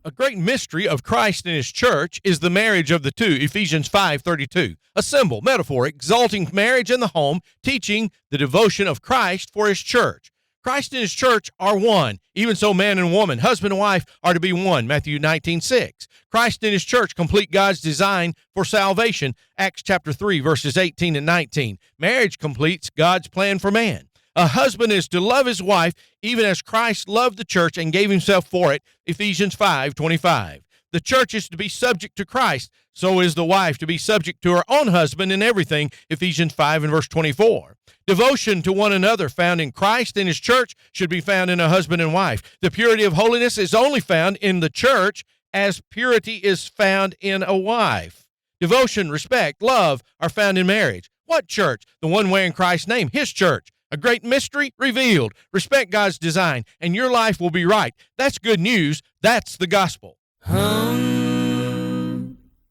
A great mystery of Christ and his church is the marriage of the two, Ephesians 5:32. A symbol, metaphor, exalting marriage in the home, teaching the devotion of Christ for his church. Christ and his church are one. Even so, man and woman, husband and wife are to be one, Matthew 19:6. Christ and his church complete God's design for salvation, Acts chapter 3, verses 18 and 19. Marriage completes God's plan for man. A husband is to love his wife even as Christ loved the church and gave himself for it, Ephesians 5:25. The church is to be subject to Christ, so is the wife to be subject to her own husband in everything, Ephesians 5 and verse 24. Devotion to one another found in Christ and his church should be found in a husband and wife. The purity of holiness is only found in the church as purity is found in a wife. Devotion, respect, love are found in marriage. What church? The one wearing Christ's name, his church. A great mystery revealed. Respect God's design, and your life will be right. That's good news. That's the gospel.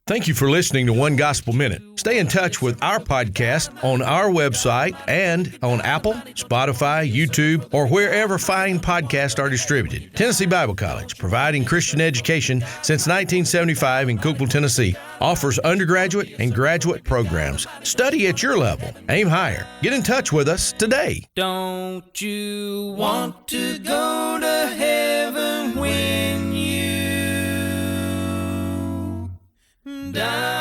Thank you for listening to One Gospel Minute. Stay in touch with our podcast on our website and on Apple, Spotify, YouTube, or wherever fine podcasts are distributed. Tennessee Bible College, providing Christian education since 1975 in Cookeville, Tennessee, offers undergraduate and graduate programs. Study at your level. Aim higher. Get in touch with us today. Don't you want to go to heaven when you die?